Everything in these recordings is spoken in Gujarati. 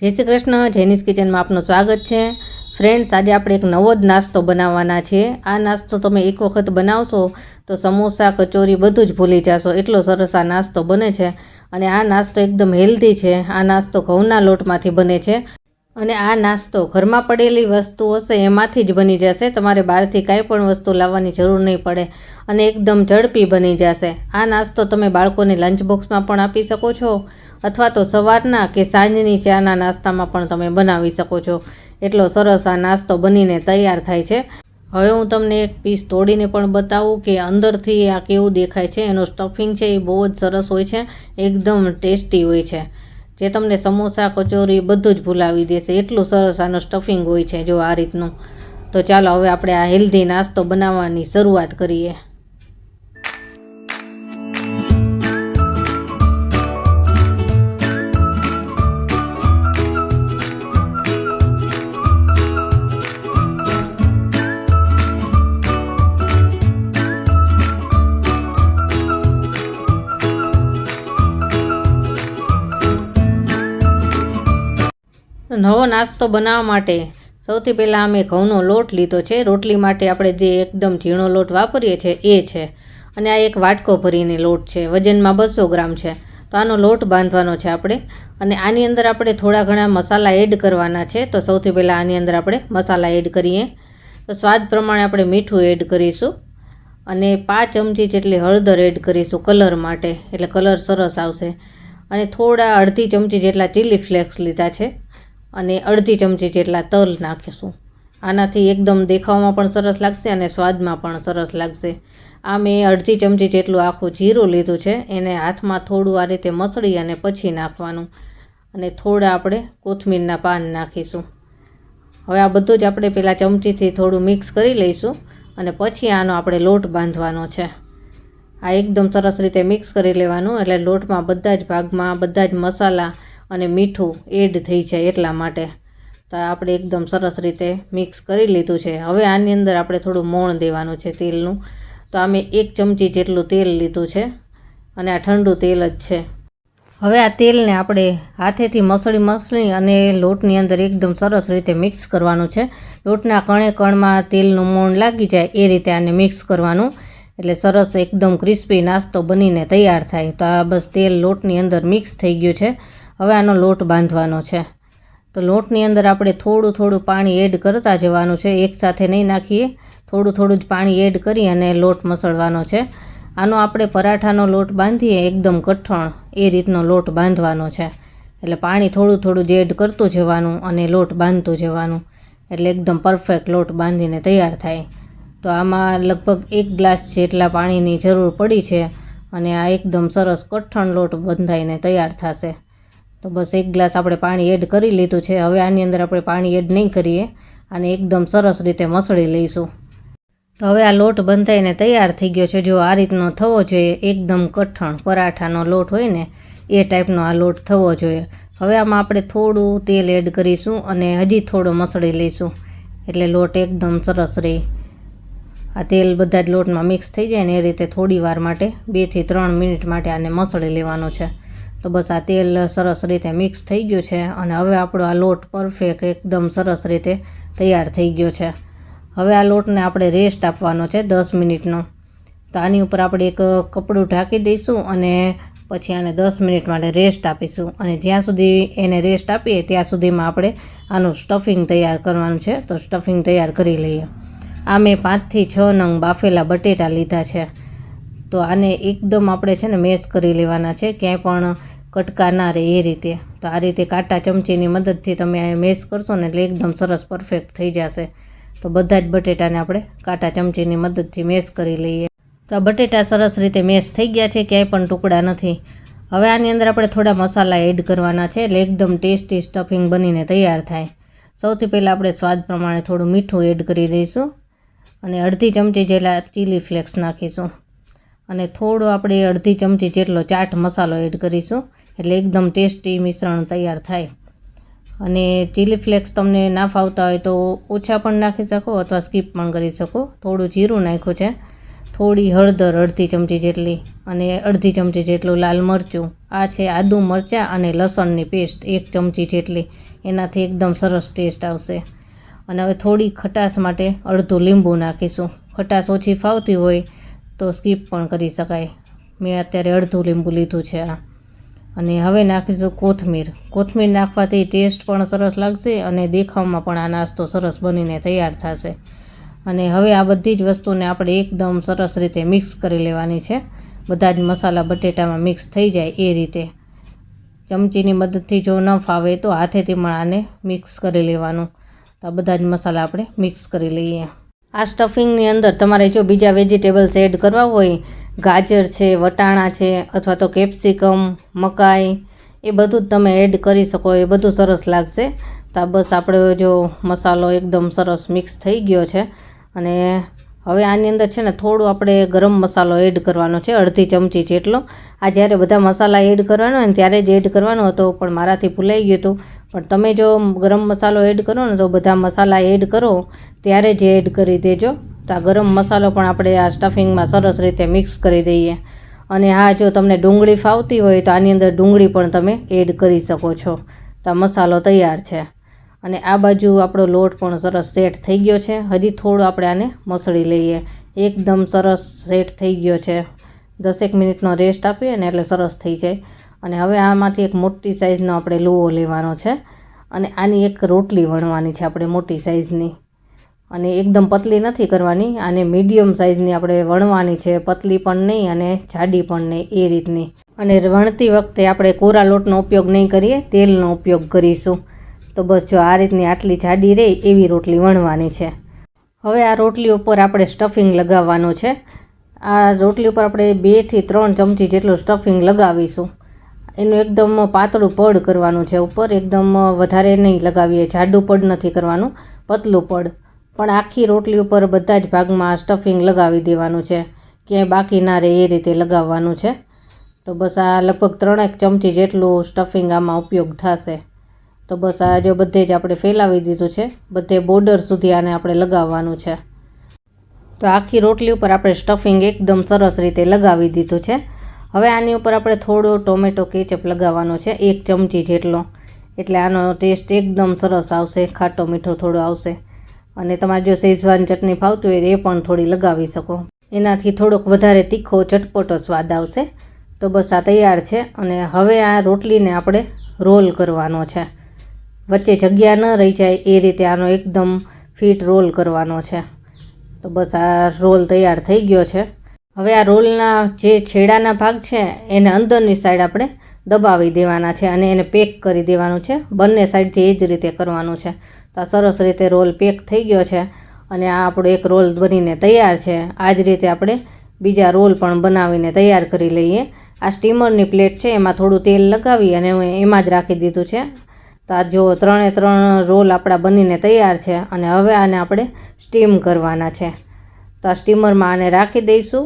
जय श्री कृष्ण। जैनिस किचन में आपનું સ્વાગત છે। फ्रेंड्स, आज આપણે એક નવો જ નાસ્તો બનાવવાના છે। આ નાસ્તો તમે એક વખત બનાવશો તો સમોસા કચોરી બધું જ ભૂલી જશો, એટલો સરસ આ નાસ્તો બને છે। અને આ નાસ્તો એકદમ હેલ્ધી છે। આ નાસ્તો ઘઉંના લોટમાંથી બને છે અને આ નાસ્તો ઘરમાં પડેલી વસ્તુ હશે એમાંથી જ બની જશે। તમારે બહારથી કાંઈ પણ વસ્તુ લાવવાની જરૂર નહીં પડે અને એકદમ ઝડપી બની જશે। આ નાસ્તો તમે બાળકોને લંચ બોક્સમાં પણ આપી શકો છો અથવા તો સવારના કે સાંજની ચાના નાસ્તામાં પણ તમે બનાવી શકો છો। એટલો સરસ આ નાસ્તો બનીને તૈયાર થાય છે। હવે હું તમને એક પીસ તોડીને પણ બતાવું કે અંદરથી આ કેવું દેખાય છે। એનો સ્ટફિંગ છે એ બહુ જ સરસ હોય છે, એકદમ ટેસ્ટી હોય છે, જે તમને સમોસા કચોરી બધું જ ભૂલાવી દેશે, એટલું સરસ આનો સ્ટફિંગ હોય છે જો આ રીતનું। તો ચાલો હવે આપણે આ હેલ્ધી નાસ્તો બનાવવાની શરૂઆત કરીએ। નવો નાસ્તો બનાવવા માટે સૌથી પહેલાં અમે ઘઉંનો લોટ લીધો છે। રોટલી માટે આપણે જે એકદમ ઝીણો લોટ વાપરીએ છીએ એ છે, અને આ એક વાટકો ભરીને લોટ છે, વજનમાં 200 ગ્રામ છે। તો આનો લોટ બાંધવાનો છે આપણે, અને આની અંદર આપણે થોડા ઘણા મસાલા એડ કરવાના છે। તો સૌથી પહેલાં આની અંદર આપણે મસાલા એડ કરીએ। તો સ્વાદ પ્રમાણે આપણે મીઠું એડ કરીશું અને 5 ચમચી જેટલી હળદર એડ કરીશું કલર માટે, એટલે કલર સરસ આવશે। અને થોડા અડધી ચમચી જેટલા ચીલી ફ્લેક્સ લીધા છે અને અડધી ચમચી જેટલા તલ નાખીશું। આનાથી એકદમ દેખાવમાં પણ સરસ લાગશે અને સ્વાદમાં પણ સરસ લાગશે। આ મેં અડધી ચમચી જેટલું આખું જીરું લીધું છે, એને હાથમાં થોડું આ રીતે મસળી અને પછી નાખવાનું, અને થોડા આપણે કોથમીરના પાન નાખીશું। હવે આ બધું જ આપણે પહેલાં ચમચીથી થોડું મિક્સ કરી લઈશું અને પછી આનો આપણે લોટ બાંધવાનો છે। આ એકદમ સરસ રીતે મિક્સ કરી લેવાનું, એટલે લોટમાં બધા જ ભાગમાં બધા જ મસાલા અને મીઠું એડ થઈ જાય એટલા માટે। તો આપણે એકદમ સરસ રીતે મિક્સ કરી લીધું છે। હવે આની અંદર આપણે થોડું મોણ દેવાનું છે તેલનું। તો આ મેં 1 ચમચી જેટલું તેલ લીધું છે અને આ ઠંડુ તેલ જ છે। હવે આ તેલને આપણે હાથેથી મસળી અને લોટની અંદર એકદમ સરસ રીતે મિક્સ કરવાનું છે। લોટના કણે કણમાં તેલનું મોણ લાગી જાય એ રીતે આને મિક્સ કરવાનું, એટલે સરસ એકદમ ક્રિસ્પી નાસ્તો બનીને તૈયાર થાય। તો આ બસ તેલ લોટની અંદર મિક્સ થઈ ગયું છે। હવે આનો લોટ બાંધવાનો છે। તો લોટની અંદર આપણે થોડું થોડું પાણી એડ કરતા જવાનું છે, એકસાથે નહીં નાખીએ, થોડું થોડું જ પાણી એડ કરી અને લોટ મસળવાનો છે। આનો આપણે પરાઠાનો લોટ બાંધીએ એકદમ કઠણ એ રીતનો લોટ બાંધવાનો છે, એટલે પાણી થોડું થોડું જ એડ કરતું જવાનું અને લોટ બાંધતું જવાનું, એટલે એકદમ પરફેક્ટ લોટ બાંધીને તૈયાર થાય। તો આમાં લગભગ 1 ગ્લાસ જેટલા પાણીની જરૂર પડી છે અને આ એકદમ સરસ કઠણ લોટ બંધાઈને તૈયાર થશે। તો બસ 1 ગ્લાસ આપણે પાણી એડ કરી લીધું છે। હવે આની અંદર આપણે પાણી એડ નહીં કરીએ, અને એકદમ સરસ રીતે મસળી લઈશું। તો હવે આ લોટ બંધાઈને તૈયાર થઈ ગયો છે। જો આ રીતનો થવો જોઈએ, એકદમ કઠણ પરાઠાનો લોટ હોય ને એ ટાઈપનો આ લોટ થવો જોઈએ। હવે આમાં આપણે થોડું તેલ એડ કરીશું અને હજી થોડો મસળી લઈશું, એટલે લોટ એકદમ સરસ રહે। આ તેલ બધા જ લોટમાં મિક્સ થઈ જાય ને એ રીતે થોડી વાર માટે 2 થી 3 મિનિટ માટે આને મસળી લેવાનું છે। તો બસ આ તેલ સરસ રીતે મિક્સ થઈ ગયું છે અને હવે આપણો આ લોટ પરફેક્ટ એકદમ સરસ રીતે તૈયાર થઈ ગયો છે। હવે આ લોટને આપણે રેસ્ટ આપવાનો છે 10 મિનિટનો। તો આની ઉપર આપણે એક કપડું ઢાંકી દઈશું અને પછી આને 10 મિનિટ માટે રેસ્ટ આપીશું, અને જ્યાં સુધી એને રેસ્ટ આપીએ ત્યાં સુધીમાં આપણે આનું સ્ટફિંગ તૈયાર કરવાનું છે। તો સ્ટફિંગ તૈયાર કરી લઈએ। આ મેં 5 થી 6 નંગ બાફેલા બટેટા લીધા છે। તો આને એકદમ આપણે છે ને મેશ કરી લેવાના છે, ક્યાંય પણ કટકા ના રહે એ રીતે। તો આ રીતે કાંટા ચમચીની મદદથી તમે આ મેશ કરશો ને એટલે એકદમ સરસ પરફેક્ટ થઈ જશે। તો બધા જ બટેટાને આપણે કાંટા ચમચીની મદદથી મેશ કરી લઈએ। તો આ બટેટા સરસ રીતે મેશ થઈ ગયા છે, ક્યાંય પણ ટુકડા નથી। હવે આની અંદર આપણે થોડા મસાલા એડ કરવાના છે, એટલે એકદમ ટેસ્ટી સ્ટફિંગ બનીને તૈયાર થાય। સૌથી પહેલાં આપણે સ્વાદ પ્રમાણે થોડું મીઠું એડ કરી દઈશું અને અડધી ચમચી જેટલા ચીલી ફ્લેક્સ નાખીશું, અને થોડો આપણે અડધી ચમચી જેટલો ચાટ મસાલો એડ કરીશું, એટલે એકદમ ટેસ્ટી મિશ્રણ તૈયાર થાય। અને ચીલી ફ્લેક્સ તમને ના ફાવતા હોય તો ઓછા પણ નાખી શકો અથવા સ્કીપ પણ કરી શકો। થોડું જીરું નાખ્યું છે, થોડી હળદર અડધી ચમચી જેટલી, અને અડધી ચમચી જેટલું લાલ મરચું. આ છે આદું મરચાં અને લસણની પેસ્ટ 1 ચમચી જેટલી. એનાથી એકદમ સરસ ટેસ્ટ આવશે. અને હવે થોડી ખટાશ માટે અડધું લીંબુ નાખીશું. ખટાશ ઓછી ફાવતી હોય તો સ્કીપ પણ કરી શકાય. મેં અત્યારે અડધું લીંબુ લીધું છે આ. અને હવે નાખીશું કોથમીર. કોથમીર નાખવાથી ટેસ્ટ પણ સરસ લાગશે અને દેખાવમાં પણ આ નાસ્તો સરસ બનીને તૈયાર થશે. અને હવે આ બધી જ વસ્તુને આપણે એકદમ સરસ રીતે મિક્સ કરી લેવાની છે. બધા જ મસાલા બટેટામાં મિક્સ થઈ જાય એ રીતે. ચમચીની મદદથી જો ન ફાવે તો હાથેથી પણ આને મિક્સ કરી લેવાનું. તો આ બધા જ મસાલા આપણે મિક્સ કરી લઈએ. આ સ્ટફિંગની અંદર તમારે જો બીજા વેજીટેબલ્સ એડ કરવા હોય, ગાજર છે, વટાણા છે, અથવા તો કેપ્સિકમ, મકાઈ, એ બધું જ તમે એડ કરી શકો. એ બધું સરસ લાગશે. તો બસ આપણે જો મસાલો એકદમ સરસ મિક્સ થઈ ગયો છે. અને હવે આની અંદર છે ને થોડું આપણે ગરમ મસાલો એડ કરવાનો છે, અડધી ચમચી જેટલો. આ જ્યારે બધા મસાલા એડ કરવાનો હોય ને ત્યારે જ એડ કરવાનો હતો, પણ મારાથી ભૂલાઈ ગયું હતું. પણ તમે જો ગરમ મસાલો એડ કરો ને તો બધા મસાલા એડ કરો ત્યારે જ એડ કરી દેજો. તો આ ગરમ મસાલો પણ આપણે આ સ્ટફિંગમાં સરસ રીતે મિક્સ કરી દઈએ. અને હા, જો તમને ડુંગળી ફાવતી હોય તો આની અંદર ડુંગળી પણ તમે એડ કરી શકો છો. તો આ મસાલો તૈયાર છે. અને આ બાજુ આપણો લોટ પણ સરસ સેટ થઈ ગયો છે. હજી થોડું આપણે આને મસળી લઈએ. એકદમ સરસ સેટ થઈ ગયો છે. 10 મિનિટનો રેસ્ટ આપીએ ને એટલે સરસ થઈ જાય. અને હવે આમાંથી એક મોટી સાઇઝનો આપણે લુઓ લેવાનો છે. અને આની એક રોટલી વણવાની છે આપણે મોટી સાઇઝની. અને એકદમ પતલી નથી કરવાની, આને મીડિયમ સાઇઝની આપણે વણવાની છે. પતલી પણ નહીં અને જાડી પણ નહીં, એ રીતની. અને વણતી વખતે આપણે કોરા લોટનો ઉપયોગ નહીં કરીએ, તેલનો ઉપયોગ કરીશું. તો બસ જો આ રીતની આટલી જાડી રહે એવી રોટલી વણવાની છે. હવે આ રોટલી ઉપર આપણે સ્ટફિંગ લગાવવાનું છે. આ રોટલી ઉપર આપણે 2 થી 3 ચમચી જેટલું સ્ટફિંગ લગાવીશું. એનું એકદમ પાતળું પડ કરવાનું છે ઉપર. એકદમ વધારે નહીં લગાવીએ, જાડું પડ નથી કરવાનું, પતલું પડ. પણ આખી રોટલી ઉપર બધા જ ભાગમાં સ્ટફિંગ લગાવી દેવાનું છે, ક્યાંય બાકી ના રહે એ રીતે લગાવવાનું છે. તો બસ આ લગભગ 3 ચમચી જેટલું સ્ટફિંગ આમાં ઉપયોગ થશે. તો બસ આ જો બધે જ આપણે ફેલાવી દીધું છે. બધે બોર્ડર સુધી આને આપણે લગાવવાનું છે. તો આખી રોટલી ઉપર આપણે સ્ટફિંગ એકદમ સરસ રીતે લગાવી દીધું છે. હવે આની ઉપર આપણે થોડો ટોમેટો કેચઅપ લગાવવાનો છે, 1 ચમચી જેટલો. એટલે આનો ટેસ્ટ એકદમ સરસ આવશે, ખાટો મીઠો થોડો આવશે. અને તમારે જો શેઝવાન ચટણી ફાવતી હોય એ પણ થોડી લગાવી શકો. એનાથી થોડોક વધારે તીખો ચટપટો સ્વાદ આવશે. તો બસ આ તૈયાર છે. અને હવે આ રોટલીને આપણે રોલ કરવાનો છે. વચ્ચે જગ્યા ન રહી જાય એ રીતે આનો એકદમ ફિટ રોલ કરવાનો છે. તો બસ આ રોલ તૈયાર થઈ ગયો છે. હવે આ રોલના જે છેડાના ભાગ છે એને અંદરની સાઈડ આપણે દબાવી દેવાના છે અને એને પેક કરી દેવાનું છે. બંને સાઈડથી એ જ રીતે કરવાનું છે. તો આ સરસ રીતે રોલ પેક થઈ ગયો છે. અને આ આપણો એક રોલ બનીને તૈયાર છે. આ જ રીતે આપણે બીજા રોલ પણ બનાવીને તૈયાર કરી લઈએ. આ સ્ટીમરની પ્લેટ છે, એમાં થોડું તેલ લગાવી અને એમાં જ રાખી દીધું છે. તો આ જો 3 રોલ આપણા બનીને તૈયાર છે. અને હવે આને આપણે સ્ટીમ કરવાના છે. તો આ સ્ટીમરમાં આને રાખી દઈશું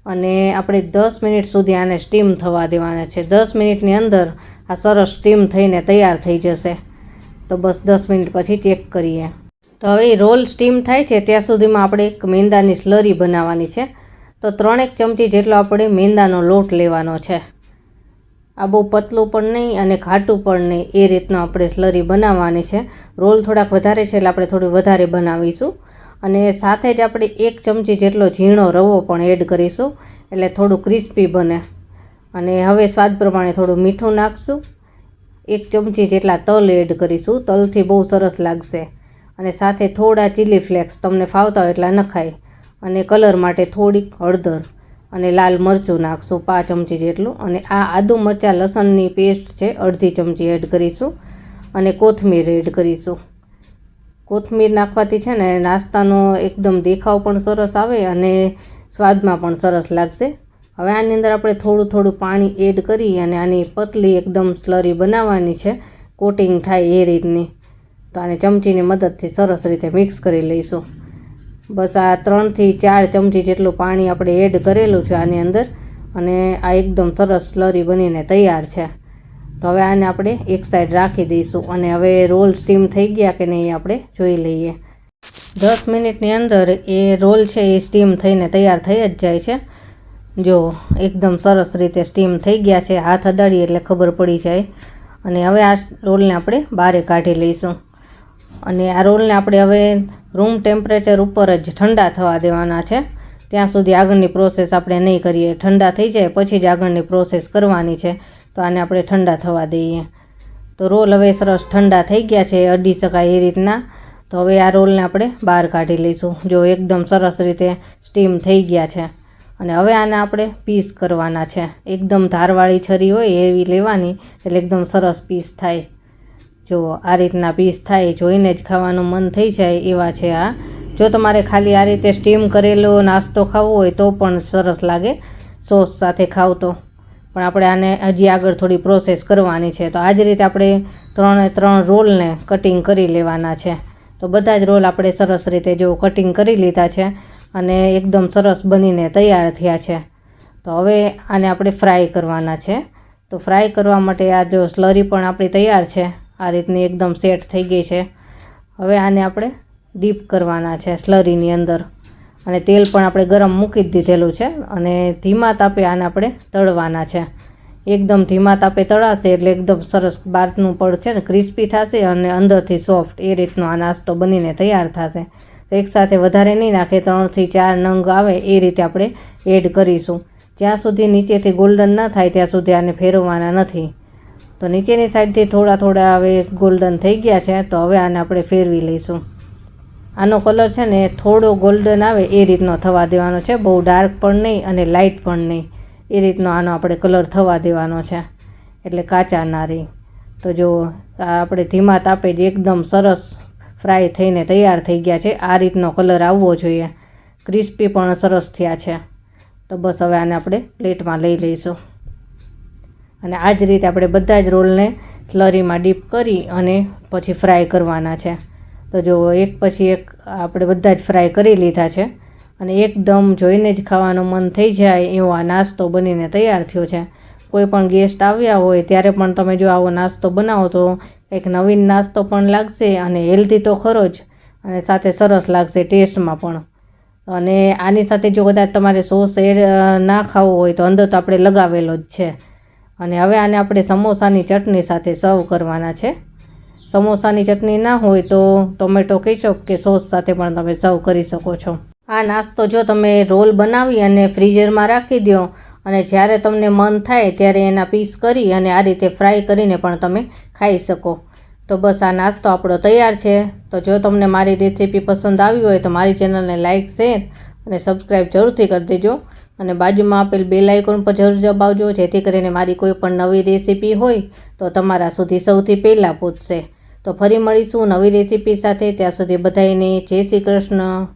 અને આપણે 10 મિનિટ સુધી આને સ્ટીમ થવા દેવાના છે. 10 મિનિટની અંદર આ સરસ સ્ટીમ થઈને તૈયાર થઈ જશે. તો બસ 10 મિનિટ પછી ચેક કરીએ. તો હવે રોલ સ્ટીમ થાય છે ત્યાં સુધીમાં આપણે એક મેંદાની સ્લરી બનાવવાની છે. તો 3 ચમચી જેટલો આપણે મેંદાનો લોટ લેવાનો છે. આ બહુ પતલું પણ નહીં અને ઘાટું પણ નહીં, એ રીતનો આપણે સ્લરી બનાવવાની છે. રોલ થોડાક વધારે છે એટલે આપણે થોડું વધારે બનાવીશું. અને સાથે જ આપણે 1 ચમચી જેટલો ઝીણો રવો પણ એડ કરીશું, એટલે થોડું ક્રિસ્પી બને. અને હવે સ્વાદ પ્રમાણે થોડું મીઠું નાખશું. 1 ચમચી જેટલા તલ એડ કરીશું. તલથી બહુ સરસ લાગશે. અને સાથે થોડા ચીલી ફ્લેક્સ તમને ફાવતા હોય એટલા નખાય. અને કલર માટે થોડીક હળદર અને લાલ મરચું નાખશું 5 ચમચી જેટલું. અને આ આદુ મરચાં લસણની પેસ્ટ છે, અડધી ચમચી એડ કરીશું. અને કોથમીર એડ કરીશું. કોથમીર નાખવાથી છે ને નાસ્તાનો એકદમ દેખાવ પણ સરસ આવે અને સ્વાદમાં પણ સરસ લાગશે. હવે આની અંદર આપણે થોડું પાણી એડ કરી અને આની પતલી એકદમ સ્લરી બનાવવાની છે, કોટિંગ થાય એ રીતની. તો આને ચમચીની મદદથી સરસ રીતે મિક્સ કરી લઈશું. બસ આ 3 થી 4 ચમચી જેટલું પાણી આપણે એડ કરેલું છે આની અંદર. અને આ એકદમ સરસ સ્લરી બનીને તૈયાર છે. તો હવે આને આપણે એક સાઈડ રાખી દઈશું. અને હવે રોલ સ્ટીમ થઈ ગયા કે નહીં આપણે જોઈ લઈએ. 10 મિનિટની અંદર એ રોલ છે એ સ્ટીમ થઈને તૈયાર થઈ જ જાય છે. જો એકદમ સરસ રીતે સ્ટીમ થઈ ગયા છે, હાથ અડાડીએ એટલે ખબર પડી જાય. અને હવે આ રોલને આપણે બહાર કાઢી લઈશું. અને આ રોલને આપણે હવે રૂમ ટેમ્પરેચર ઉપર જ ઠંડા થવા દેવાના છે. ત્યાં સુધી આગળની પ્રોસેસ આપણે નહીં કરીએ. ઠંડા થઈ જાય પછી જ આગળની પ્રોસેસ કરવાની છે. તો આને આપણે ઠંડા થવા દઈએ. તો રોલ હવે સરસ ઠંડા થઈ ગયા છે, અડી શકાય એ રીતના. તો હવે આ રોલને આપણે બહાર કાઢી લઈશું. જો એકદમ સરસ રીતે સ્ટીમ થઈ ગયા છે. અને હવે આને આપણે પીસ કરવાના છે. એકદમ ધારવાળી છરી હોય એવી લેવાની, એટલે એકદમ સરસ પીસ થાય. જો આ રીતના પીસ થાય, જોઈને જ ખાવાનું મન થઈ જાય એવા છે આ. જો તમારે ખાલી આ રીતે સ્ટીમ કરેલો નાસ્તો ખાવો હોય તો પણ સરસ લાગે, સોસ સાથે ખાવ તો. પણ આપણે આને હજી આગળ થોડી પ્રોસેસ કરવાની છે. તો આ જ રીતે આપણે 3 રોલને કટિંગ કરી લેવાના છે. તો બધા જ રોલ આપણે સરસ રીતે જો કટિંગ કરી લીધા છે અને એકદમ સરસ બનીને તૈયાર થયા છે. તો હવે આને આપણે ફ્રાય કરવાના છે. તો ફ્રાય કરવા માટે આ જો સ્લરી પણ આપણી તૈયાર છે, આ રીતની એકદમ સેટ થઈ ગઈ છે. હવે આને આપણે ડીપ કરવાના છે સ્લરીની અંદર. અને તેલ પણ આપણે ગરમ મૂકી જ દીધેલું છે. અને ધીમા તાપે આને આપણે તળવાના છે. એકદમ ધીમા તાપે તળાશે એટલે એકદમ સરસ બહારનું પડ છે ને ક્રિસ્પી થશે અને અંદરથી સોફ્ટ. એ રીતનો આ નાસ્તો બનીને તૈયાર થશે. તો એકસાથે વધારે નહીં નાખે, 3 થી 4 નંગ આવે એ રીતે આપણે એડ કરીશું. જ્યાં સુધી નીચેથી ગોલ્ડન ન થાય ત્યાં સુધી આને ફેરવવાના નથી. તો નીચેની સાઈડથી થોડા હવે ગોલ્ડન થઈ ગયા છે. તો હવે આને આપણે ફેરવી લઈશું. આનો કલર છે ને થોડો ગોલ્ડન આવે એ રીતનો થવા દેવાનો છે. બહુ ડાર્ક પણ નહીં અને લાઇટ પણ નહીં. એ રીતનો આનો આપણે કલર થવા દેવાનો છે, એટલે કાચા ના રહી. તો જો આપણે ધીમા તાપે જ એકદમ સરસ ફ્રાય થઈને તૈયાર થઈ ગયા છે. આ રીતનો કલર આવવો જોઈએ. ક્રિસ્પી પણ સરસ થયા છે. તો બસ હવે આને આપણે પ્લેટમાં લઈ લઈશું. અને આ જ રીતે આપણે બધા જ રોલને સ્લરીમાં ડીપ કરી અને પછી ફ્રાય કરવાના છે. તો જો એક પછી એક આપણે બધા જ ફ્રાય કરી લીધા છે. અને એકદમ જોઈને જ ખાવાનું મન થઈ જાય એવો આ નાસ્તો બનીને તૈયાર થયો છે. કોઈ પણ ગેસ્ટ આવ્યા હોય ત્યારે પણ તમે જો આવો નાસ્તો બનાવો તો એક નવીન નાસ્તો પણ લાગશે અને હેલ્ધી તો ખરો જ, અને સાથે સરસ લાગશે ટેસ્ટમાં પણ. અને આની સાથે જો કદાચ તમારે સોસ એડ ના ખાવો હોય તો અંદર તો આપણે લગાવેલો જ છે. અને હવે આને આપણે સમોસાની ચટણી સાથે સર્વ કરવાના છે. સમોસાની ચટણી ના હોય તો ટોમેટો કેચઅપ કે સોસ સાથે પણ તમે સર્વ કરી શકો છો. આ નાસ્તો જો તમે રોલ બનાવી અને ફ્રીઝરમાં રાખી દો અને જ્યારે તમને મન થાય ત્યારે એના પીસ કરી અને આ રીતે ફ્રાય કરીને પણ તમે ખાઈ શકો. તો બસ આ નાસ્તો આપણો તૈયાર છે. તો જો તમને મારી રેસીપી પસંદ આવી હોય તો મારી ચેનલને લાઇક, શેર અને સબસ્ક્રાઈબ જરૂરથી કરી દેજો. અને બાજુમાં આપેલ બેલ આઇકોન પર જરૂર દબાવજો, જેથી કરીને મારી કોઈ પણ નવી રેસીપી હોય તો તમારા સુધી સૌથી પહેલાં પહોંચશે. તો ફરી મળીશું નવી રેસીપી સાથે. ત્યાં સુધી બધાને જય શ્રી કૃષ્ણ.